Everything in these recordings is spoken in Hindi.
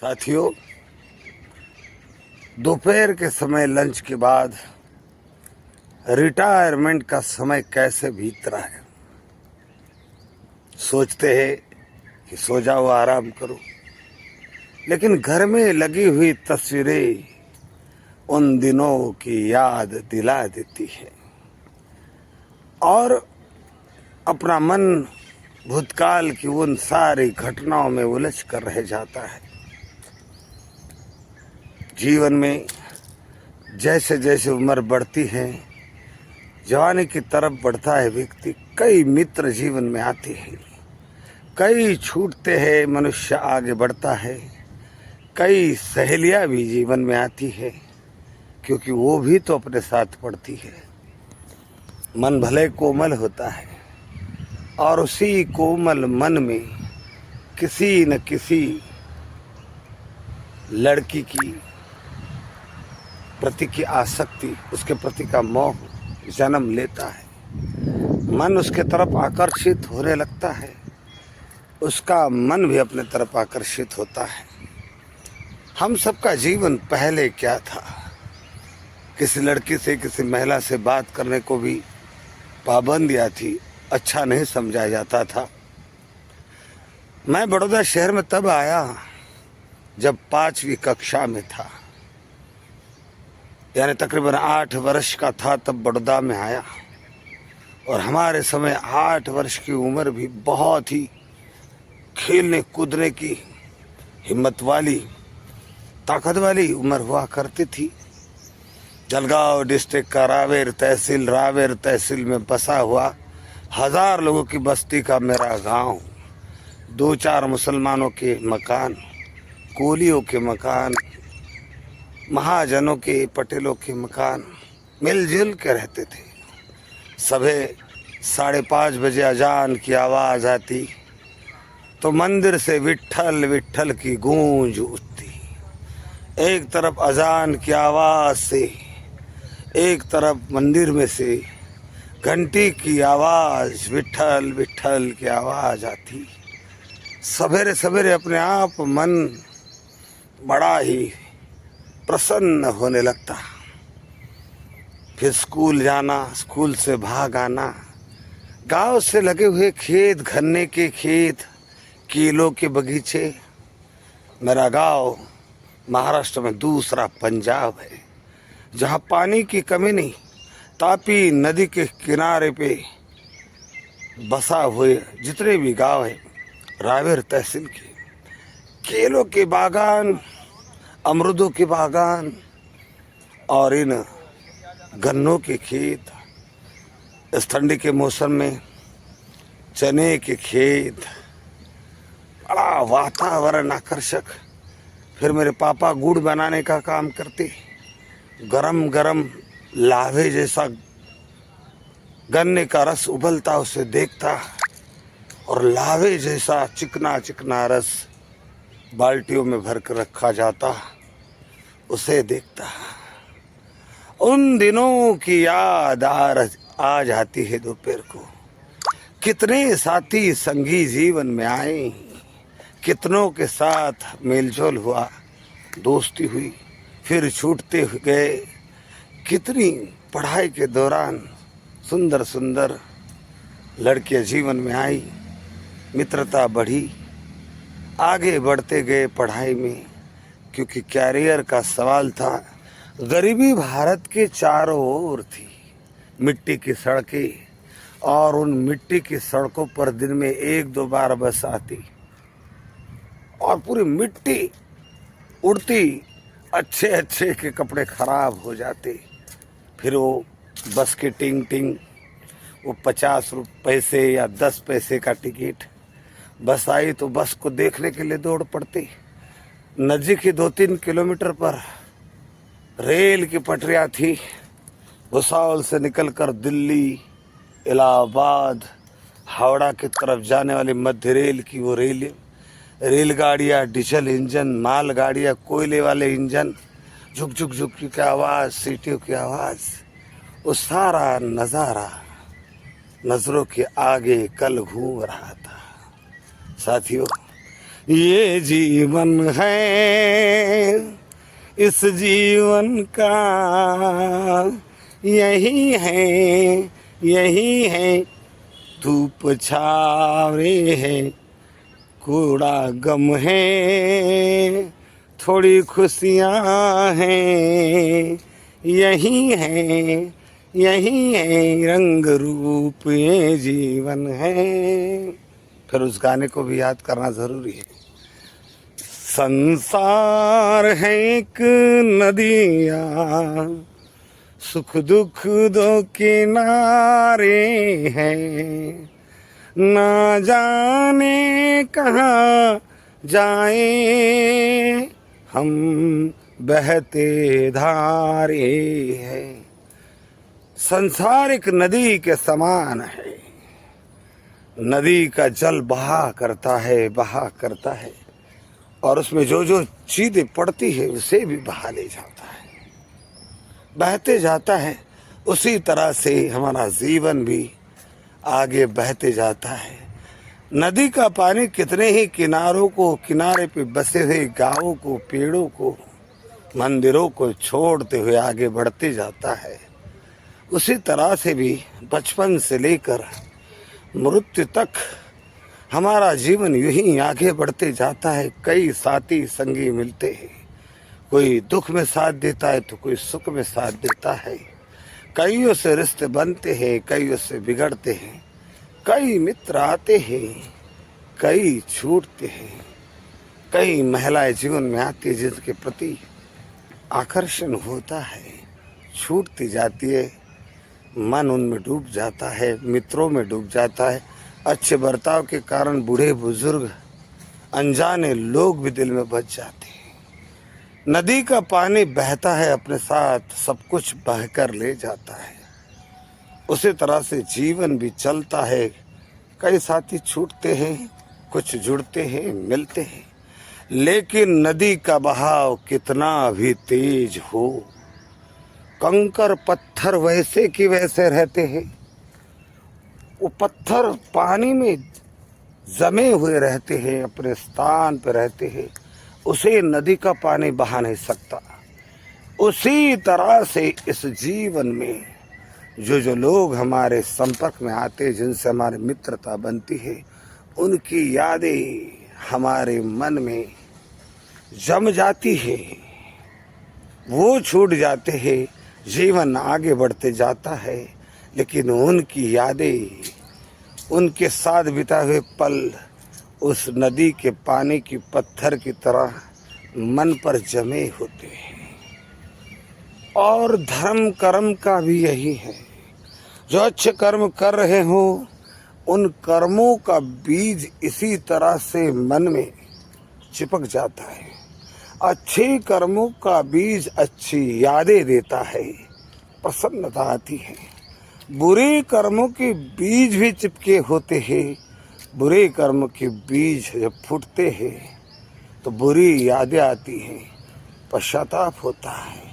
साथियों, दोपहर के समय लंच के बाद रिटायरमेंट का समय कैसे बीत रहा है। सोचते हैं कि सो जाओ, आराम करो, लेकिन घर में लगी हुई तस्वीरें उन दिनों की याद दिला देती है और अपना मन भूतकाल की उन सारी घटनाओं में उलझ कर रह जाता है। जीवन में जैसे जैसे उम्र बढ़ती है, जवानी की तरफ बढ़ता है व्यक्ति, कई मित्र जीवन में आते हैं, कई छूटते हैं, मनुष्य आगे बढ़ता है। कई सहेलियां भी जीवन में आती है, क्योंकि वो भी तो अपने साथ पढ़ती है। मन भले कोमल होता है और उसी कोमल मन में किसी न किसी लड़की की प्रति की आसक्ति, उसके प्रति का मोह जन्म लेता है। मन उसके तरफ आकर्षित होने लगता है, उसका मन भी अपने तरफ आकर्षित होता है। हम सबका जीवन पहले क्या था, किसी लड़की से, किसी महिला से बात करने को भी पाबंदियाँ थी, अच्छा नहीं समझा जाता था। मैं बड़ौदा शहर में तब आया जब 5वीं कक्षा में था, यानी तकरीबन 8 वर्ष का था तब बड़ौदा में आया। और हमारे समय 8 वर्ष की उम्र भी बहुत ही खेलने कूदने की हिम्मत वाली, ताकत वाली उम्र हुआ करती थी। जलगांव डिस्ट्रिक्ट का रावेर तहसील में बसा हुआ 1000 लोगों की बस्ती का मेरा गांव, 2-4 मुसलमानों के मकान, कोलियों के मकान, महाजनों के, पटेलों के मकान मिलजुल के रहते थे। सुबह 5:30 बजे अजान की आवाज़ आती तो मंदिर से विट्ठल विट्ठल की गूंज उठती। एक तरफ अजान की आवाज़ से, एक तरफ मंदिर में से घंटी की आवाज़, विट्ठल विट्ठल की आवाज़ आती। सवेरे सवेरे अपने आप मन बड़ा ही प्रसन्न होने लगता। फिर स्कूल जाना, स्कूल से भाग आना, गांव से लगे हुए खेत, गन्ने के खेत, केलों के बगीचे। मेरा गांव महाराष्ट्र में दूसरा पंजाब है, जहां पानी की कमी नहीं। तापी नदी के किनारे पे बसा हुए जितने भी गांव हैं रावेर तहसील के, केलों के बागान, अमरूदों के बागान और इन गन्नों के खेत, इस ठंडी के मौसम में चने के खेत, बड़ा वातावरण आकर्षक। फिर मेरे पापा गुड़ बनाने का काम करते, गरम गरम लावे जैसा गन्ने का रस उबलता, उसे देखता और लावे जैसा चिकना चिकना रस बाल्टियों में भर कर रखा जाता, उसे देखता। उन दिनों की याद आ जाती है दोपहर को। कितने साथी संगी जीवन में आए, कितनों के साथ मेलजोल हुआ, दोस्ती हुई, फिर छूटते गए। कितनी पढ़ाई के दौरान सुंदर सुंदर लड़कियां जीवन में आई, मित्रता बढ़ी, आगे बढ़ते गए पढ़ाई में, क्योंकि कैरियर का सवाल था। गरीबी भारत के चारों ओर थी, मिट्टी की सड़कें, और उन मिट्टी की सड़कों पर दिन में 1-2 बार बस आती और पूरी मिट्टी उड़ती, अच्छे अच्छे के कपड़े खराब हो जाते। फिर वो बस की टिंग टिंग, वो 50 पैसे या 10 पैसे का टिकट। बस आई तो बस को देखने के लिए दौड़ पड़ती। नज़दीक ही 2-3 किलोमीटर पर रेल की पटरियाँ थी। भुसावल से निकलकर दिल्ली, इलाहाबाद, हावड़ा की तरफ जाने वाली मध्य रेल की वो रेलगाड़ियाँ, डीजल इंजन, मालगाड़ियाँ, कोयले वाले इंजन, झुक झुक झुक की आवाज़, सीटियों की आवाज़, वो सारा नज़ारा नज़रों के आगे कल घूम रहा था। साथियों, ये जीवन है, इस जीवन का यही है, यही है। धूप छावे है, कूड़ा गम है, थोड़ी खुशियाँ हैं, यही है, यही है रंग रूप ये जीवन है। फिर उस गाने को भी याद करना ज़रूरी है। संसार है एक नदिया, सुख दुख दो किनारे हैं, ना जाने कहाँ जाए हम बहते धारे हैं। संसार एक नदी के समान है। नदी का जल बहा करता है, बहा करता है, और उसमें जो जो चीजें पड़ती है उसे भी बहा ले जाता है, बहते जाता है। उसी तरह से हमारा जीवन भी आगे बहते जाता है। नदी का पानी कितने ही किनारों को, किनारे पे बसे हुए गांवों को, पेड़ों को, मंदिरों को छोड़ते हुए आगे बढ़ते जाता है। उसी तरह से भी बचपन से लेकर मृत्यु तक हमारा जीवन यूं ही आगे बढ़ते जाता है। कई साथी संगी मिलते हैं, कोई दुख में साथ देता है तो कोई सुख में साथ देता है। कईयों से रिश्ते बनते हैं, कईयों से बिगड़ते हैं। कई मित्र आते हैं, कई छूटते हैं। कई महिलाएं जीवन में आती है जिनके प्रति आकर्षण होता है, छूटती जाती है, मन उनमें डूब जाता है, मित्रों में डूब जाता है। अच्छे बर्ताव के कारण बूढ़े बुजुर्ग अनजाने लोग भी दिल में बच जाते हैं। नदी का पानी बहता है, अपने साथ सब कुछ बहकर ले जाता है। उसी तरह से जीवन भी चलता है। कई साथी छूटते हैं, कुछ जुड़ते हैं, मिलते हैं, लेकिन नदी का बहाव कितना भी तेज हो, कंकर पत्थर वैसे की वैसे रहते हैं। वो पत्थर पानी में जमे हुए रहते हैं, अपने स्थान पर रहते हैं, उसे नदी का पानी बहा नहीं सकता। उसी तरह से इस जीवन में जो जो लोग हमारे संपर्क में आते, जिनसे हमारी मित्रता बनती है, उनकी यादें हमारे मन में जम जाती है, वो छूट जाते हैं। जीवन आगे बढ़ते जाता है, लेकिन उनकी यादें, उनके साथ बिताए हुए पल उस नदी के पानी की पत्थर की तरह मन पर जमे होते हैं। और धर्म कर्म का भी यही है। जो अच्छे कर्म कर रहे हो, उन कर्मों का बीज इसी तरह से मन में चिपक जाता है। अच्छे कर्मों का बीज अच्छी यादें देता है, प्रसन्नता आती है। बुरे कर्मों के बीज भी चिपके होते हैं। बुरे कर्म के बीज जब फूटते हैं तो बुरी यादें आती हैं, पश्चाताप होता है।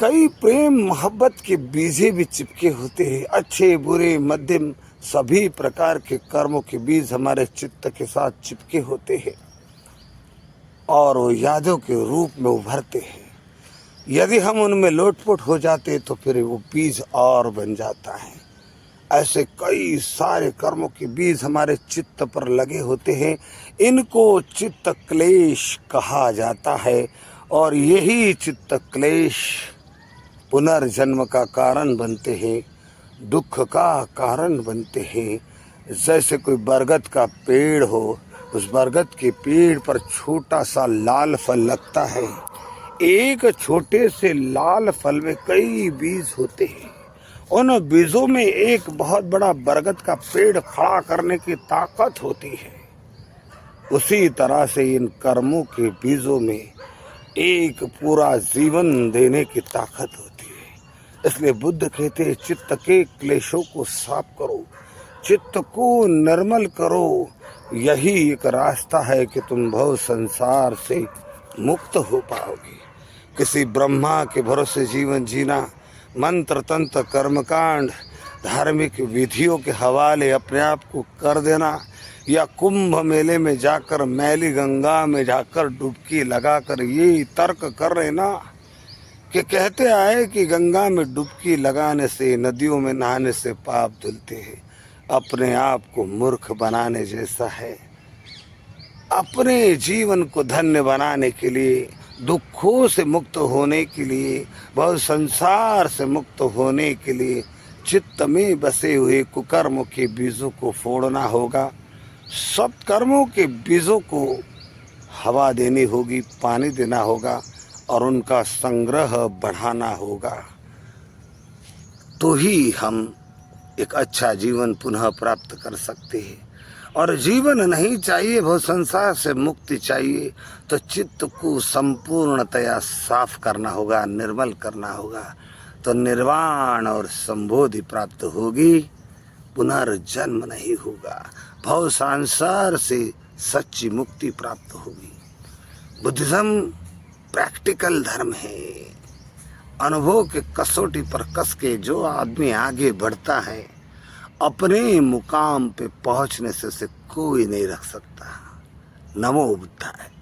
कई प्रेम मोहब्बत के बीजे भी चिपके होते हैं। अच्छे बुरे मध्यम सभी प्रकार के कर्मों के बीज हमारे चित्त के साथ चिपके होते हैं और वो यादों के रूप में उभरते हैं। यदि हम उनमें लोटपोट हो जाते तो फिर वो बीज और बन जाता है। ऐसे कई सारे कर्मों के बीज हमारे चित्त पर लगे होते हैं। इनको चित्त क्लेश कहा जाता है, और यही चित्त क्लेश पुनर्जन्म का कारण बनते हैं, दुख का कारण बनते हैं। जैसे कोई बरगद का पेड़ हो, उस बरगद के पेड़ पर छोटा सा लाल फल लगता है। एक छोटे से लाल फल में कई बीज होते हैं। उन बीजों में एक बहुत बड़ा बरगद का पेड़ खड़ा करने की ताकत होती है। उसी तरह से इन कर्मों के बीजों में एक पूरा जीवन देने की ताकत होती है। इसलिए बुद्ध कहते हैं, चित्त के क्लेशों को साफ करो, चित्त को निर्मल करो। यही एक रास्ता है कि तुम भव संसार से मुक्त हो पाओगे। किसी ब्रह्मा के भरोसे जीवन जीना, मंत्र तंत्र कर्मकांड धार्मिक विधियों के हवाले अपने आप को कर देना, या कुंभ मेले में जाकर मैली गंगा में जाकर डुबकी लगाकर ये तर्क कर रहे ना कि कहते आए कि गंगा में डुबकी लगाने से, नदियों में नहाने से पाप धुलते हैं। अपने आप को मूर्ख बनाने जैसा है। अपने जीवन को धन्य बनाने के लिए, दुखों से मुक्त होने के लिए, बहुत संसार से मुक्त होने के लिए चित्त में बसे हुए कुकर्मों के बीजों को फोड़ना होगा। सत्कर्मों के बीजों को हवा देनी होगी, पानी देना होगा और उनका संग्रह बढ़ाना होगा। तो ही हम एक अच्छा जीवन पुनः प्राप्त कर सकते हैं। और जीवन नहीं चाहिए, बहुत संसार से मुक्ति चाहिए, तो चित्त को संपूर्णतया साफ करना होगा, निर्मल करना होगा। तो निर्वाण और संबोधि प्राप्त होगी, पुनर्जन्म नहीं होगा, भव संसार से सच्ची मुक्ति प्राप्त होगी। बुद्धिज्म प्रैक्टिकल धर्म है। अनुभव के कसौटी पर कस के जो आदमी आगे बढ़ता है, अपने मुकाम पे पहुंचने से उसे कोई नहीं रख सकता। नमो बुद्धाय।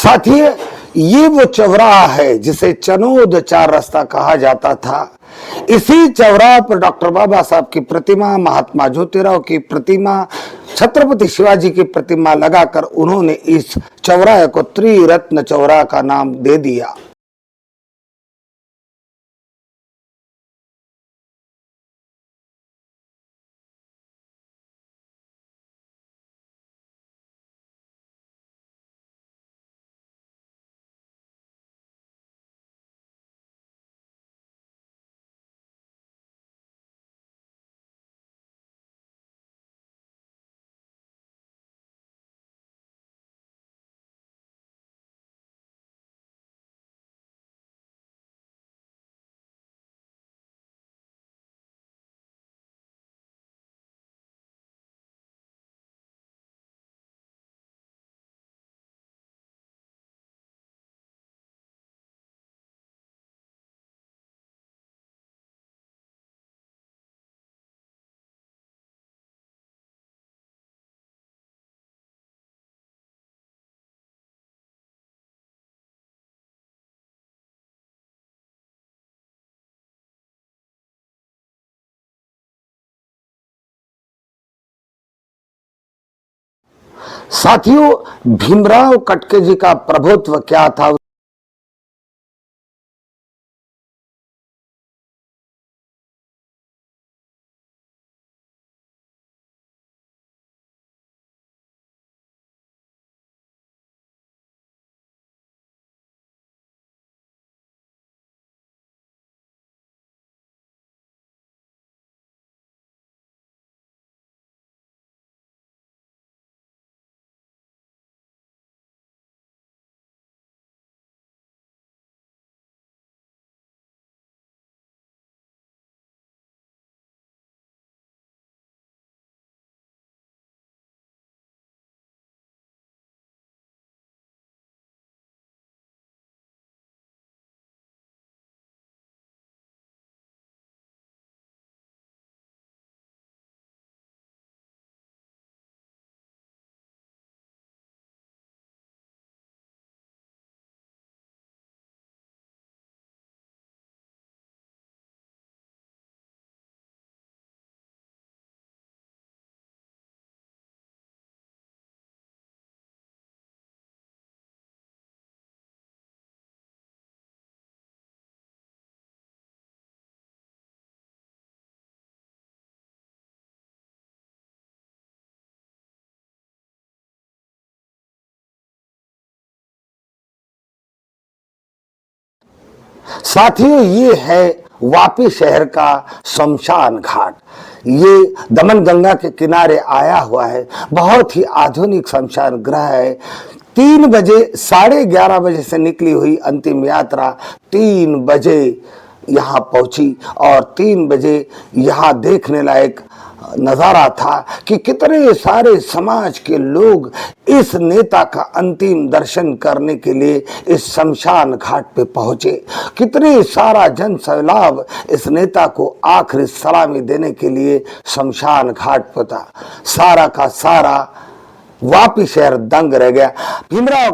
साथियों, ये वो चौराहा है जिसे चनोद चार रास्ता कहा जाता था। इसी चौराहे पर डॉक्टर बाबा साहब की प्रतिमा, महात्मा ज्योतिराव की प्रतिमा, छत्रपति शिवाजी की प्रतिमा लगाकर उन्होंने इस चौराहे को त्रिरत्न चौराहा का नाम दे दिया। साथियों, भीमराव कटके जी का प्रभुत्व क्या था? साथियों, ये है वापी शहर का शमशान घाट। ये दमन गंगा के किनारे आया हुआ है। बहुत ही आधुनिक शमशान गृह है। 3 बजे, 11:30 बजे से निकली हुई अंतिम यात्रा 3 बजे यहाँ पहुंची और 3 बजे यहाँ देखने लायक नजारा था कि कितने सारे समाज के लोग इस नेता का अंतिम दर्शन करने के लिए इस शमशान घाट पे पहुंचे। कितने सारा जन सैलाब इस नेता को आखिरी सलामी देने के लिए शमशान घाट पर था। सारा का सारा वापी शहर दंग रह गया। भीमराव